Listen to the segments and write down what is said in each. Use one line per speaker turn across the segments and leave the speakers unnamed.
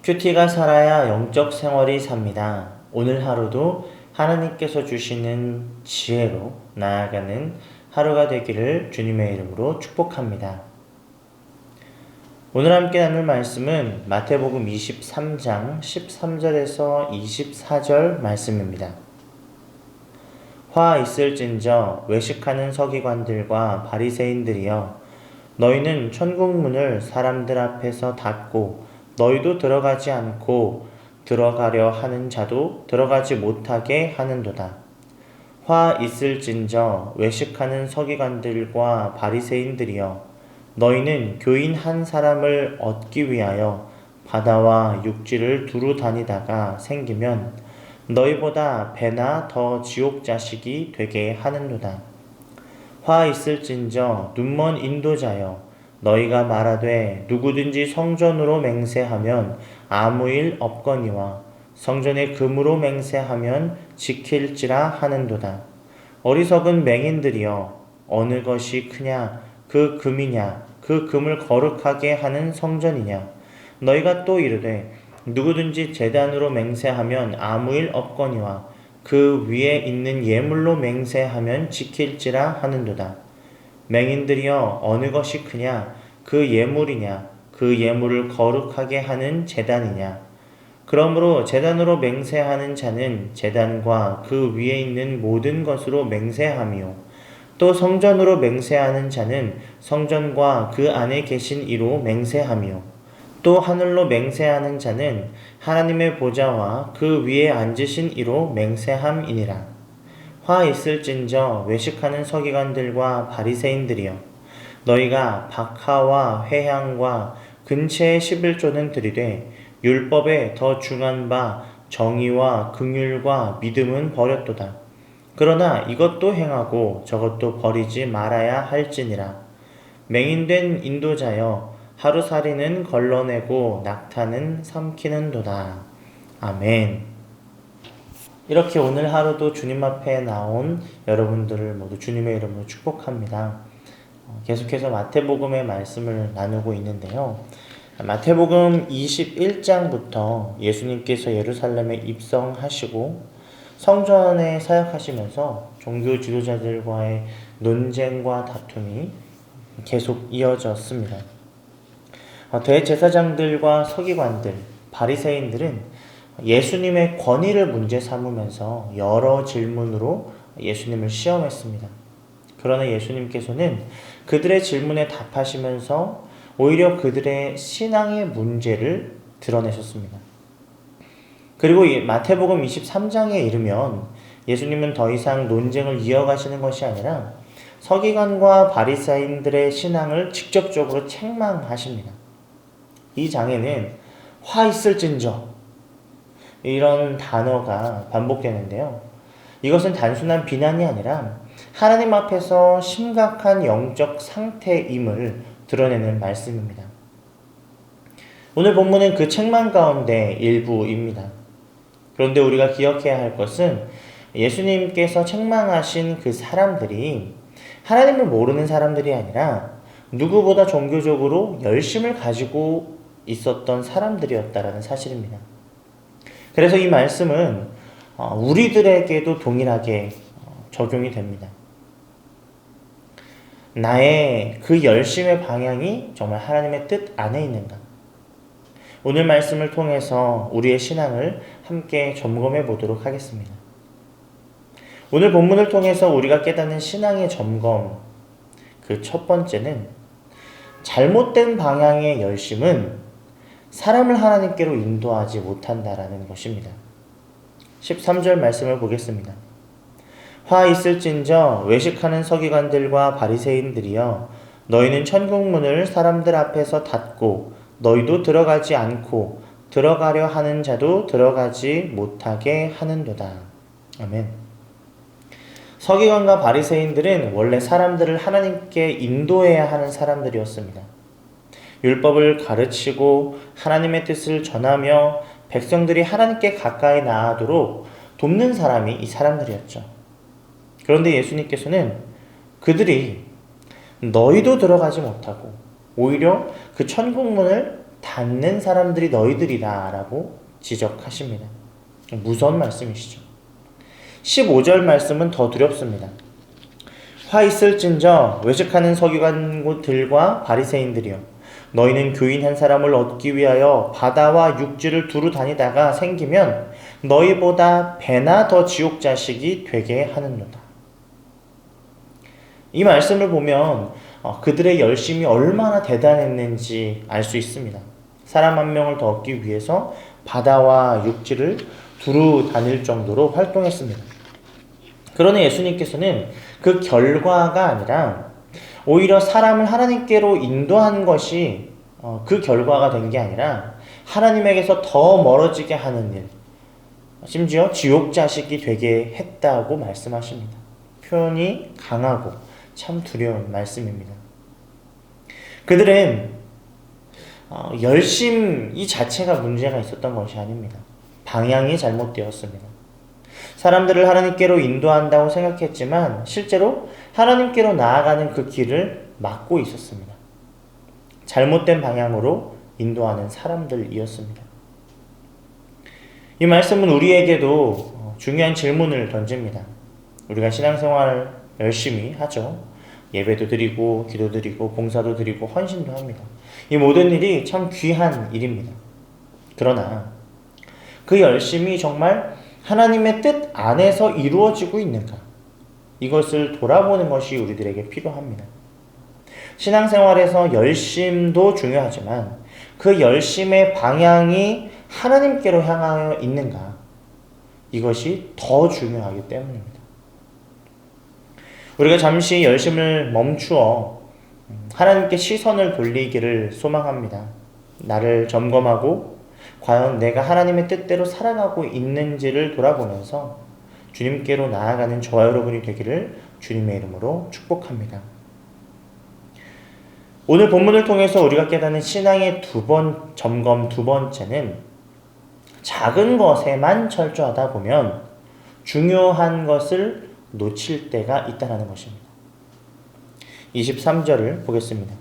큐티가 살아야 영적 생활이 삽니다. 오늘 하루도 하나님께서 주시는 지혜로 나아가는 하루가 되기를 주님의 이름으로 축복합니다. 오늘 함께 나눌 말씀은 마태복음 23장 13절에서 24절 말씀입니다. 화 있을진저 외식하는 서기관들과 바리새인들이여, 너희는 천국 문을 사람들 앞에서 닫고 너희도 들어가지 않고 들어가려 하는 자도 들어가지 못하게 하는도다. 화 있을진저 외식하는 서기관들과 바리새인들이여, 너희는 교인 한 사람을 얻기 위하여 바다와 육지를 두루 다니다가 생기면 너희보다 배나 더 지옥 자식이 되게 하는도다. 화 있을진저 눈먼 인도자여, 너희가 말하되 누구든지 성전으로 맹세하면 아무 일 없거니와 성전의 금으로 맹세하면 지킬지라 하는도다. 어리석은 맹인들이여, 어느 것이 크냐, 그 금이냐, 그 금을 거룩하게 하는 성전이냐. 너희가 또 이르되 누구든지 제단으로 맹세하면 아무 일 없거니와 그 위에 있는 예물로 맹세하면 지킬지라 하는도다. 맹인들이여, 어느 것이 크냐, 그 예물이냐, 그 예물을 거룩하게 하는 제단이냐. 그러므로 제단으로 맹세하는 자는 제단과 그 위에 있는 모든 것으로 맹세하며, 또 성전으로 맹세하는 자는 성전과 그 안에 계신 이로 맹세하며, 또 하늘로 맹세하는 자는 하나님의 보좌와 그 위에 앉으신 이로 맹세함이니라. 화 있을진저 외식하는 서기관들과 바리새인들이여, 너희가 박하와 회향과 근체의 11조는 들이되 율법에 더 중한 바 정의와 긍휼과 믿음은 버렸도다. 그러나 이것도 행하고 저것도 버리지 말아야 할지니라. 맹인된 인도자여, 하루살이는 걸러내고 낙타는 삼키는도다. 아멘. 이렇게 오늘 하루도 주님 앞에 나온 여러분들을 모두 주님의 이름으로 축복합니다. 계속해서 마태복음의 말씀을 나누고 있는데요. 마태복음 21장부터 예수님께서 예루살렘에 입성하시고 성전에 사역하시면서 종교 지도자들과의 논쟁과 다툼이 계속 이어졌습니다. 대제사장들과 서기관들, 바리새인들은 예수님의 권위를 문제 삼으면서 여러 질문으로 예수님을 시험했습니다. 그러나 예수님께서는 그들의 질문에 답하시면서 오히려 그들의 신앙의 문제를 드러내셨습니다. 그리고 마태복음 23장에 이르면 예수님은 더 이상 논쟁을 이어가시는 것이 아니라 서기관과 바리새인들의 신앙을 직접적으로 책망하십니다. 이 장에는 화 있을진저, 이런 단어가 반복되는데요. 이것은 단순한 비난이 아니라 하나님 앞에서 심각한 영적 상태임을 드러내는 말씀입니다. 오늘 본문은 그 책망 가운데 일부입니다. 그런데 우리가 기억해야 할 것은 예수님께서 책망하신 그 사람들이 하나님을 모르는 사람들이 아니라 누구보다 종교적으로 열심을 가지고 있었던 사람들이었다라는 사실입니다. 그래서 이 말씀은 우리들에게도 동일하게 적용이 됩니다. 나의 그 열심의 방향이 정말 하나님의 뜻 안에 있는가? 오늘 말씀을 통해서 우리의 신앙을 함께 점검해 보도록 하겠습니다. 오늘 본문을 통해서 우리가 깨닫는 신앙의 점검, 그 첫 번째는 잘못된 방향의 열심은 사람을 하나님께로 인도하지 못한다라는 것입니다. 13절 말씀을 보겠습니다. 화 있을진저 외식하는 서기관들과 바리새인들이여, 너희는 천국 문을 사람들 앞에서 닫고 너희도 들어가지 않고 들어가려 하는 자도 들어가지 못하게 하는도다. 아멘. 서기관과 바리새인들은 원래 사람들을 하나님께 인도해야 하는 사람들이었습니다. 율법을 가르치고 하나님의 뜻을 전하며 백성들이 하나님께 가까이 나아가도록 돕는 사람이 이 사람들이었죠. 그런데 예수님께서는 그들이 너희도 들어가지 못하고 오히려 그 천국문을 닫는 사람들이 너희들이다 라고 지적하십니다. 무서운 말씀이시죠. 15절 말씀은 더 두렵습니다. 화 있을진저 외식하는 서기관들과 바리새인들이여, 너희는 교인 한 사람을 얻기 위하여 바다와 육지를 두루 다니다가 생기면 너희보다 배나 더 지옥 자식이 되게 하는도다. 이 말씀을 보면 그들의 열심이 얼마나 대단했는지 알 수 있습니다. 사람 한 명을 더 얻기 위해서 바다와 육지를 두루 다닐 정도로 활동했습니다. 그러나 예수님께서는 그 결과가 아니라 오히려 사람을 하나님께로 인도한 것이 그 결과가 된 게 아니라 하나님에게서 더 멀어지게 하는 일, 심지어 지옥 자식이 되게 했다고 말씀하십니다. 표현이 강하고 참 두려운 말씀입니다. 그들은 열심 이 자체가 문제가 있었던 것이 아닙니다. 방향이 잘못되었습니다. 사람들을 하나님께로 인도한다고 생각했지만 실제로 하나님께로 나아가는 그 길을 막고 있었습니다. 잘못된 방향으로 인도하는 사람들이었습니다. 이 말씀은 우리에게도 중요한 질문을 던집니다. 우리가 신앙생활 열심히 하죠. 예배도 드리고 기도 드리고 봉사도 드리고 헌신도 합니다. 이 모든 일이 참 귀한 일입니다. 그러나 그 열심이 정말 하나님의 뜻 안에서 이루어지고 있는가? 이것을 돌아보는 것이 우리들에게 필요합니다. 신앙생활에서 열심도 중요하지만 그 열심의 방향이 하나님께로 향하여 있는가? 이것이 더 중요하기 때문입니다. 우리가 잠시 열심을 멈추어 하나님께 시선을 돌리기를 소망합니다. 나를 점검하고 과연 내가 하나님의 뜻대로 살아가고 있는지를 돌아보면서 주님께로 나아가는 저와 여러분이 되기를 주님의 이름으로 축복합니다. 오늘 본문을 통해서 우리가 깨닫는 신앙의 두 번째는 작은 것에만 철저하다 보면 중요한 것을 놓칠 때가 있다는 것입니다. 23절을 보겠습니다.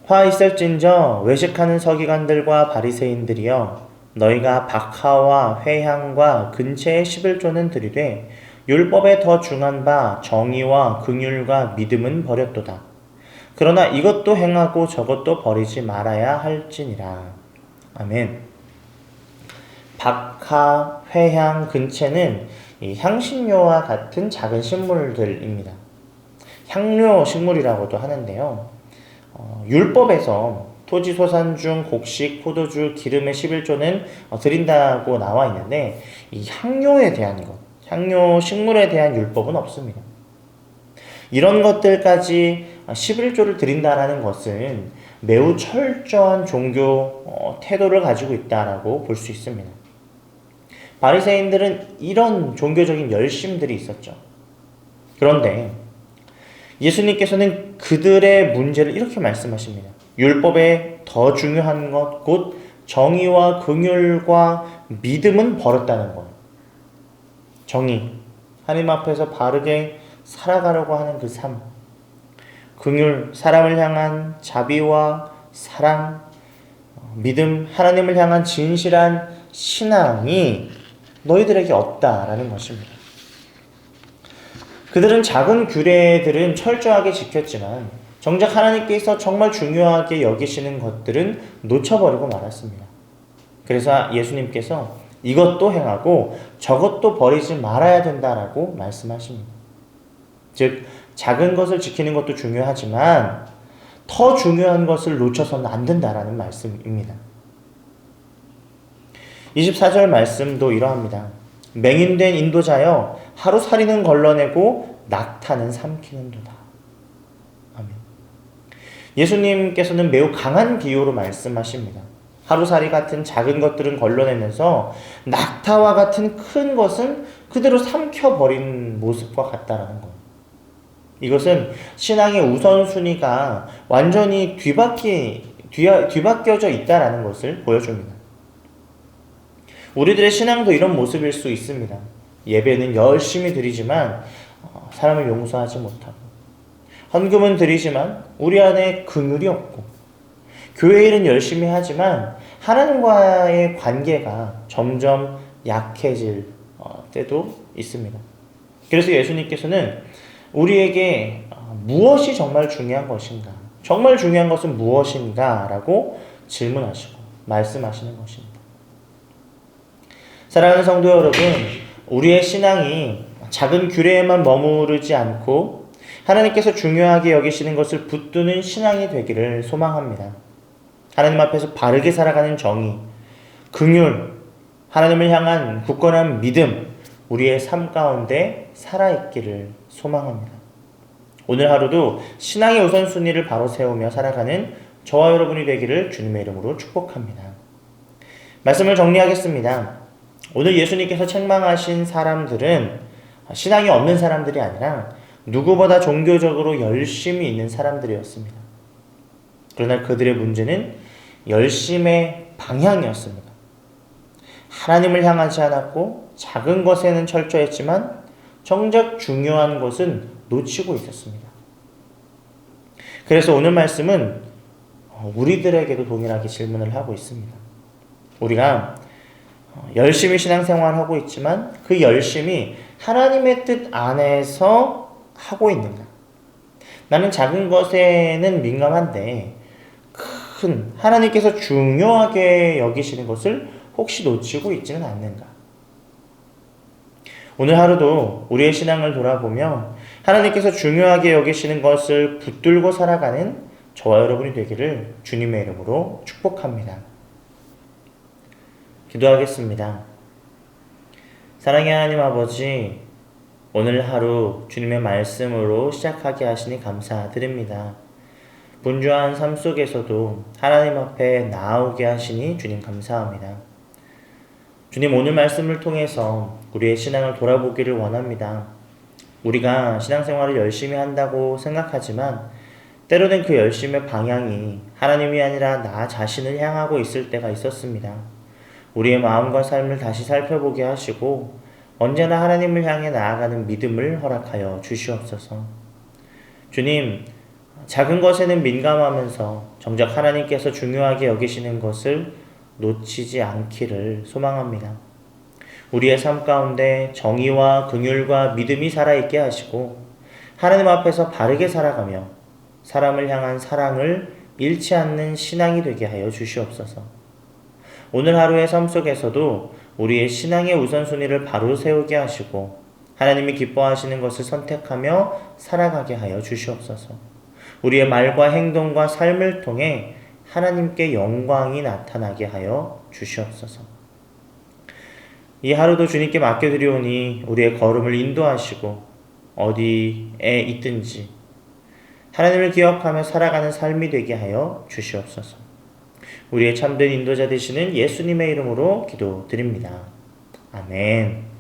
화 있을진저 외식하는 서기관들과 바리새인들이여, 너희가 박하와 회향과 근체의 11조는 드리되 율법에 더 중한 바 정의와 긍휼과 믿음은 버렸도다. 그러나 이것도 행하고 저것도 버리지 말아야 할지니라. 아멘. 박하, 회향, 근체는 이 향신료와 같은 작은 식물들입니다. 향료 식물이라고도 하는데요. 율법에서 토지 소산 중 곡식, 포도주, 기름의 11조는 드린다고 나와 있는데 이 향료에 대한 것, 향료 식물에 대한 율법은 없습니다. 이런 것들까지 11조를 드린다라는 것은 매우 철저한 종교 태도를 가지고 있다라고 볼 수 있습니다. 바리새인들은 이런 종교적인 열심들이 있었죠. 그런데 예수님께서는 그들의 문제를 이렇게 말씀하십니다. 율법에 더 중요한 것, 곧 정의와 긍휼과 믿음은 버렸다는 것. 정의, 하나님 앞에서 바르게 살아가려고 하는 그 삶. 긍휼, 사람을 향한 자비와 사랑, 믿음, 하나님을 향한 진실한 신앙이 너희들에게 없다라는 것입니다. 그들은 작은 규례들은 철저하게 지켰지만 정작 하나님께서 정말 중요하게 여기시는 것들은 놓쳐버리고 말았습니다. 그래서 예수님께서 이것도 행하고 저것도 버리지 말아야 된다라고 말씀하십니다. 즉 작은 것을 지키는 것도 중요하지만 더 중요한 것을 놓쳐서는 안 된다라는 말씀입니다. 24절 말씀도 이러합니다. 맹인된 인도자여, 하루살이는 걸러내고 낙타는 삼키는도다. 아멘. 예수님께서는 매우 강한 비유로 말씀하십니다. 하루살이 같은 작은 것들은 걸러내면서 낙타와 같은 큰 것은 그대로 삼켜버린 모습과 같다라는 거예요. 이것은 신앙의 우선순위가 완전히 뒤바뀌어져 있다라는 것을 보여줍니다. 우리들의 신앙도 이런 모습일 수 있습니다. 예배는 열심히 드리지만 사람을 용서하지 못하고, 헌금은 드리지만 우리 안에 긍휼이 없고, 교회 일은 열심히 하지만 하나님과의 관계가 점점 약해질 때도 있습니다. 그래서 예수님께서는 우리에게 무엇이 정말 중요한 것인가? 정말 중요한 것은 무엇인가? 라고 질문하시고 말씀하시는 것입니다. 사랑하는 성도 여러분, 우리의 신앙이 작은 규례에만 머무르지 않고 하나님께서 중요하게 여기시는 것을 붙드는 신앙이 되기를 소망합니다. 하나님 앞에서 바르게 살아가는 정의, 긍휼, 하나님을 향한 굳건한 믿음, 우리의 삶 가운데 살아있기를 소망합니다. 오늘 하루도 신앙의 우선순위를 바로 세우며 살아가는 저와 여러분이 되기를 주님의 이름으로 축복합니다. 말씀을 정리하겠습니다. 오늘 예수님께서 책망하신 사람들은 신앙이 없는 사람들이 아니라 누구보다 종교적으로 열심히 있는 사람들이었습니다. 그러나 그들의 문제는 열심의 방향이었습니다. 하나님을 향하지 않았고 작은 것에는 철저했지만 정작 중요한 것은 놓치고 있었습니다. 그래서 오늘 말씀은 우리들에게도 동일하게 질문을 하고 있습니다. 우리가 열심히 신앙생활을 하고 있지만 그 열심이 하나님의 뜻 안에서 하고 있는가? 나는 작은 것에는 민감한데 큰 하나님께서 중요하게 여기시는 것을 혹시 놓치고 있지는 않는가? 오늘 하루도 우리의 신앙을 돌아보며 하나님께서 중요하게 여기시는 것을 붙들고 살아가는 저와 여러분이 되기를 주님의 이름으로 축복합니다. 기도하겠습니다. 사랑의 하나님 아버지, 오늘 하루 주님의 말씀으로 시작하게 하시니 감사드립니다. 분주한 삶 속에서도 하나님 앞에 나아오게 하시니 주님 감사합니다. 주님, 오늘 말씀을 통해서 우리의 신앙을 돌아보기를 원합니다. 우리가 신앙생활을 열심히 한다고 생각하지만 때로는 그 열심의 방향이 하나님이 아니라 나 자신을 향하고 있을 때가 있었습니다. 우리의 마음과 삶을 다시 살펴보게 하시고 언제나 하나님을 향해 나아가는 믿음을 허락하여 주시옵소서. 주님, 작은 것에는 민감하면서 정작 하나님께서 중요하게 여기시는 것을 놓치지 않기를 소망합니다. 우리의 삶 가운데 정의와 긍휼과 믿음이 살아있게 하시고 하나님 앞에서 바르게 살아가며 사람을 향한 사랑을 잃지 않는 신앙이 되게 하여 주시옵소서. 오늘 하루의 삶 속에서도 우리의 신앙의 우선순위를 바로 세우게 하시고 하나님이 기뻐하시는 것을 선택하며 살아가게 하여 주시옵소서. 우리의 말과 행동과 삶을 통해 하나님께 영광이 나타나게 하여 주시옵소서. 이 하루도 주님께 맡겨드리오니 우리의 걸음을 인도하시고 어디에 있든지 하나님을 기억하며 살아가는 삶이 되게 하여 주시옵소서. 우리의 참된 인도자 되시는 예수님의 이름으로 기도드립니다. 아멘.